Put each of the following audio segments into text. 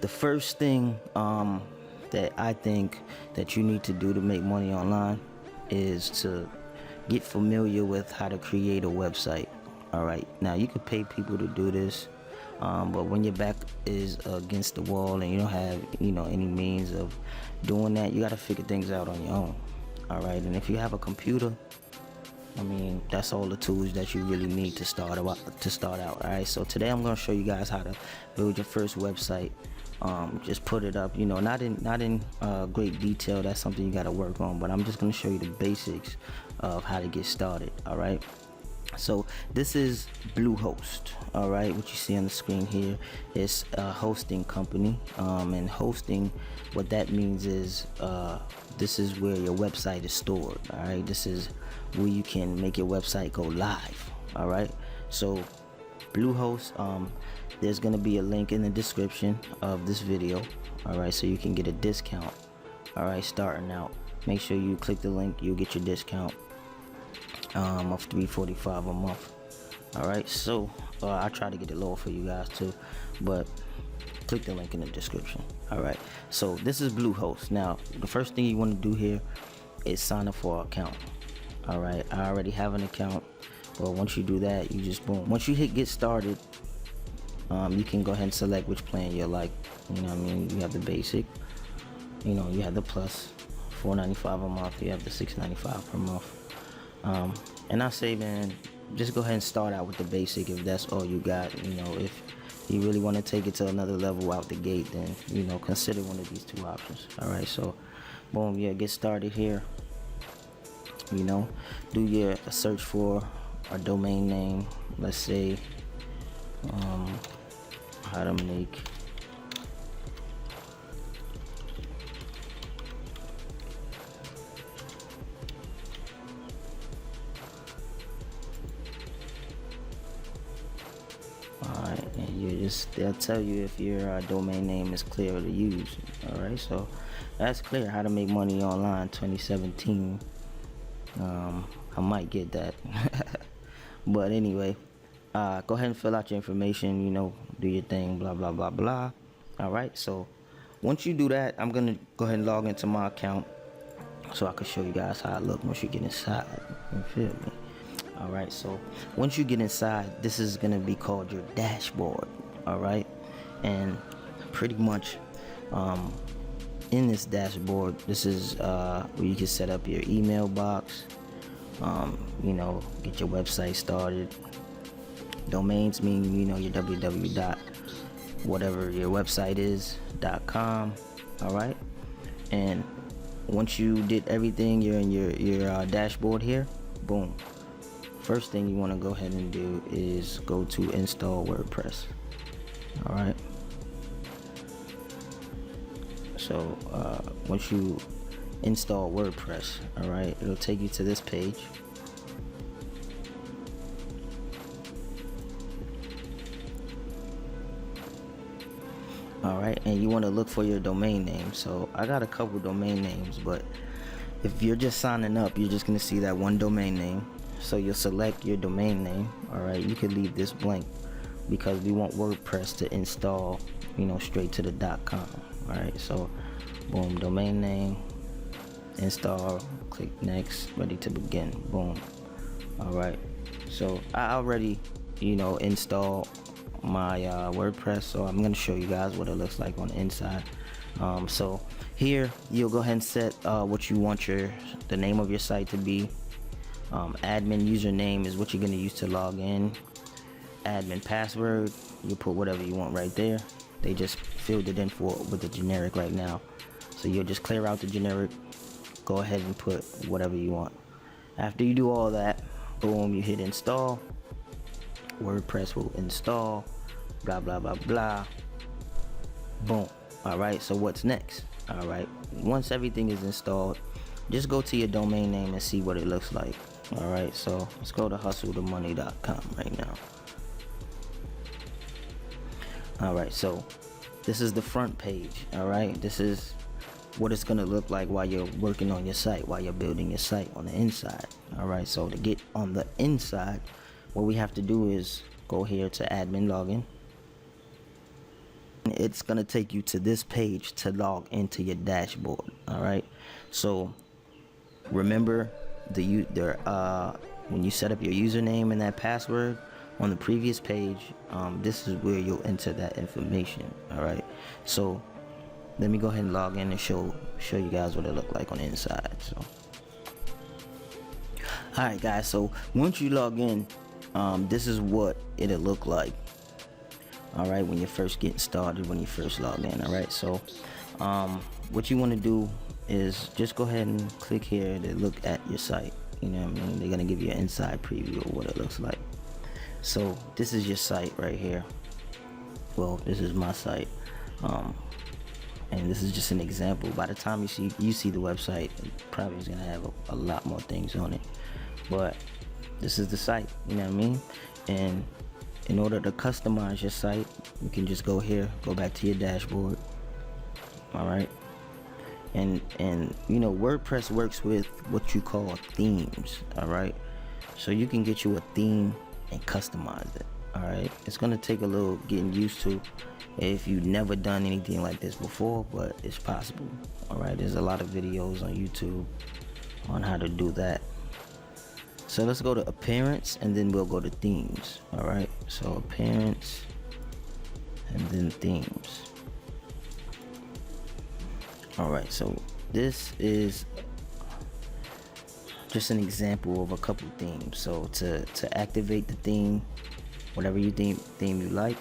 the first thing that I think that you need to do to make money online is to get familiar with how to create a website. All right, now you could pay people to do this, but when your back is against the wall and you don't have any means of doing that, you got to figure things out on your own. All right, and if you have a computer, I mean, that's all the tools that you really need to start out. All right, so today I'm going to show you guys how to build your first website. Just put it up, not in great detail. That's something you got to work on, but I'm just going to show you the basics of how to get started. All right, so this is BlueHost. All right, what you see on the screen here is a hosting company, and hosting, what that means is this is where your website is stored. All right, this is where you can make your website go live. All right, so BlueHost, there's gonna be a link in the description of this video. All right, so you can get a discount. All right, starting out, make sure you click the link, you'll get your discount of $345 a month. All right, so I try to get it lower for you guys too, but click the link in the description. All right, so this is BlueHost. Now the first thing you want to do here is sign up for an account. All right, I already have an account, but once you do that, you just boom. Once you hit get started, you can go ahead and select which plan you like. You have the basic, you have the plus, $4.95 a month. You have the $6.95 per month. And I say, man, just go ahead and start out with the basic if that's all you got. If you really want to take it to another level out the gate, then consider one of these two options. All right, so boom, yeah, get started here. Do your search for a domain name. Let's say how to make they'll tell you if your domain name is clear to use. All right, so that's clear. How to make money online 2017. I might get that. But anyway, go ahead and fill out your information, do your thing, blah blah blah blah. All right, so once you do that, I'm gonna go ahead and log into my account so I can show you guys how I look once you get inside. You feel me? All right, so once you get inside, this is gonna be called your dashboard. All right, and pretty much in this dashboard, this is where you can set up your email box, get your website started. Domains mean your www. whatever your website is .com. All right, and once you did everything, you're in your dashboard here. Boom. First thing you want to go ahead and do is go to install WordPress. All right, so once you install WordPress, all right, it'll take you to this page. All right, and you want to look for your domain name. So I got a couple domain names, but if you're just signing up, you're just going to see that one domain name. So you'll select your domain name. All right, you could leave this blank because we want WordPress to install, straight to the .com. All right, so boom, domain name, install, click next, ready to begin. Boom. All right, so I already install my WordPress, so I'm going to show you guys what it looks like on the inside. So here you'll go ahead and set what you want the name of your site to be. Admin username is what you're going to use to log in. Admin password, you put whatever you want right there. They just filled it in with the generic right now, so you'll just clear out the generic, go ahead and put whatever you want. After you do all that, boom, you hit install. WordPress will install, blah blah blah blah. Boom. All right, so what's next? All right, once everything is installed, just go to your domain name and see what it looks like. All right, so let's go to HustleTheMoney.com right now. All right, so this is the front page. All right, this is what it's gonna look like while you're working on your site, while you're building your site on the inside. All right, so to get on the inside, what we have to do is go here to admin login. It's gonna take you to this page to log into your dashboard. All right, so remember when you set up your username and that password on the previous page, this is where you'll enter that information. All right, so let me go ahead and log in and show you guys what it look like on the inside. So all right guys, so once you log in, this is what it'll look like. All right, when you're first getting started, when you first log in. All right, so what you want to do is just go ahead and click here to look at your site. You know what I mean? They're gonna give you an inside preview of what it looks like. So this is your site right here. Well, this is my site, and this is just an example. By the time you see the website, it probably is gonna have a lot more things on it, but this is the site. You know what I mean? And in order to customize your site, you can just go here, go back to your dashboard. All right, and you know, WordPress works with what you call themes. All right, so you can get you a theme and customize it. All right, it's gonna take a little getting used to if you've never done anything like this before, but it's possible. All right, there's a lot of videos on YouTube on how to do that. So let's go to appearance and then we'll go to themes. All right, so appearance and then themes. All right, so this is just an example of a couple themes. So to activate the theme, whatever you theme you like,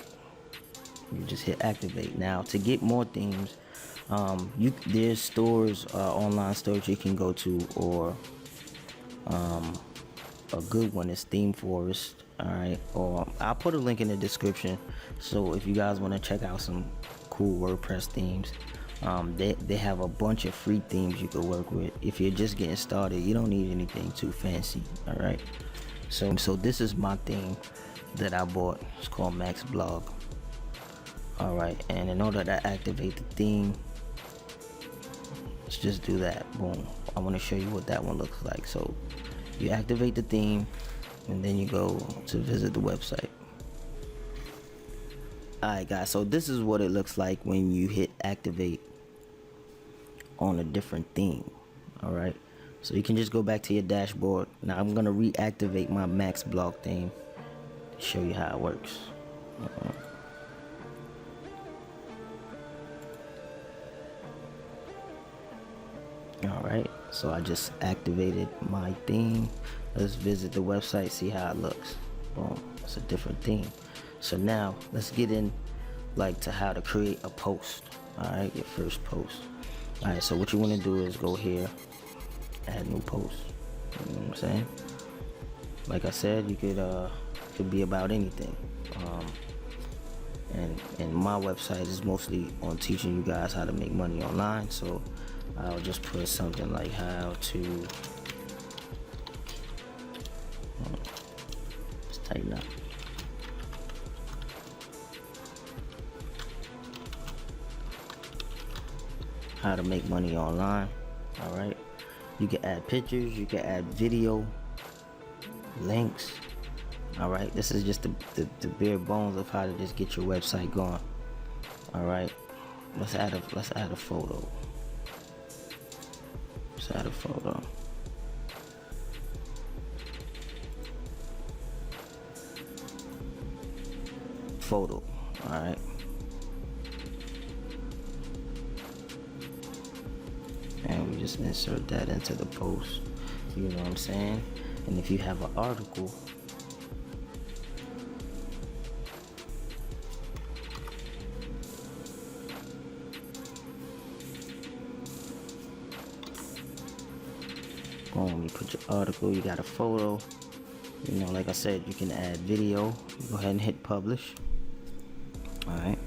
you just hit activate. Now to get more themes, there's stores, online stores you can go to, or a good one is Theme Forest. All right, or I'll put a link in the description, so if you guys want to check out some cool WordPress themes, they have a bunch of free themes you could work with. If you're just getting started, you don't need anything too fancy. All right, so this is my theme that I bought. It's called Max Blog. All right, and in order to activate the theme, let's just do that. Boom. I want to show you what that one looks like. So you activate the theme and then you go to visit the website. Alright guys, so this is what it looks like when you hit activate on a different theme. Alright, so you can just go back to your dashboard. Now I'm gonna reactivate my Max Blog theme to show you how it works. Alright, so I just activated my theme. Let's visit the website, see how it looks. Boom, it's a different theme. So now let's get in to how to create a post. Alright, your first post. Alright, so what you want to do is go here, add new post. You know what I'm saying? Like I said, you could be about anything. And my website is mostly on teaching you guys how to make money online, so I'll just put something like how to let's tighten up. How to make money online. All right, you can add pictures, you can add video, links. All right, this is just the bare bones of how to just get your website going. All right, let's add a photo. Let's add a photo. All right. And we just insert that into the post. You know what I'm saying? And if you have an article, boom, you put your article, you got a photo. You know, like I said, you can add video. Go ahead and hit publish. Alright.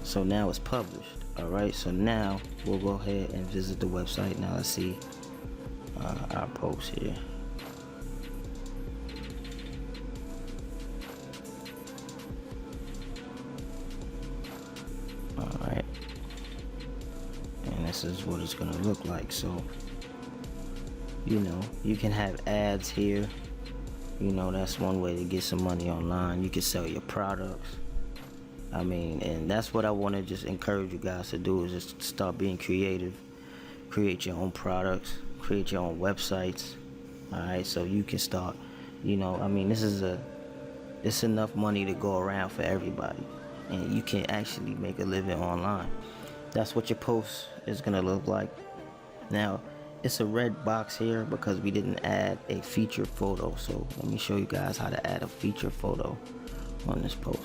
So now it's published. Alright, so now we'll go ahead and visit the website. Now let's see our post here. Alright. And this is what it's gonna look like. So, you know, you can have ads here. You know, that's one way to get some money online. You can sell your products. I mean, and that's what I want to just encourage you guys to do, is just start being creative, create your own products, create your own websites. All right, so you can start, I mean, it's enough money to go around for everybody, and you can actually make a living online. That's what your post is gonna look like. Now, it's a red box here because we didn't add a featured photo. So let me show you guys how to add a featured photo on this post.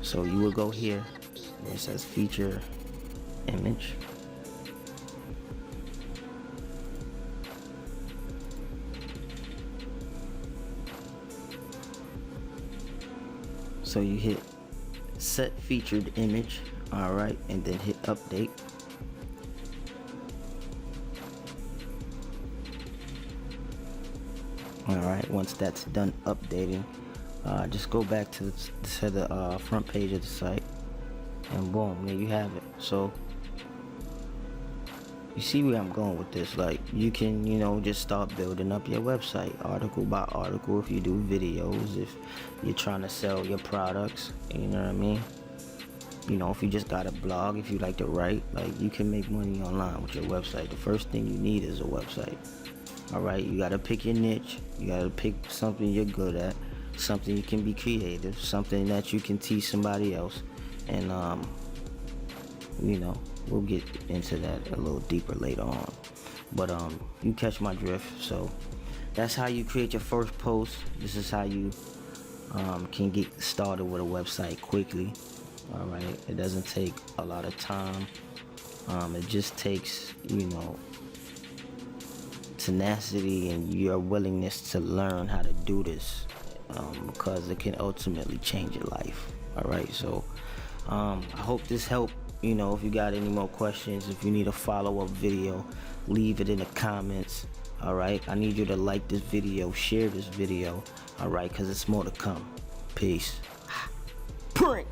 So you will go here where it says feature image. So you hit set featured image, all right, and then hit update. All right, once that's done updating, just go back to the front page of the site, and boom, there you have it. So you see where I'm going with this. Like, you can, just start building up your website article by article. If you do videos, if you're trying to sell your products, you know what I mean? If you just got a blog, if you like to write, like, you can make money online with your website. The first thing you need is a website. All right, you got to pick your niche. You got to pick something you're good at, something you can be creative, something that you can teach somebody else. And we'll get into that a little deeper later on, but you catch my drift. So that's how you create your first post. This is how you can get started with a website quickly. All right, it doesn't take a lot of time. It just takes tenacity and your willingness to learn how to do this, because it can ultimately change your life. All right, so I hope this helped. If you got any more questions, if you need a follow-up video, leave it in the comments. All right, I need you to like this video, share this video. All right, because it's more to come. Peace. Prank.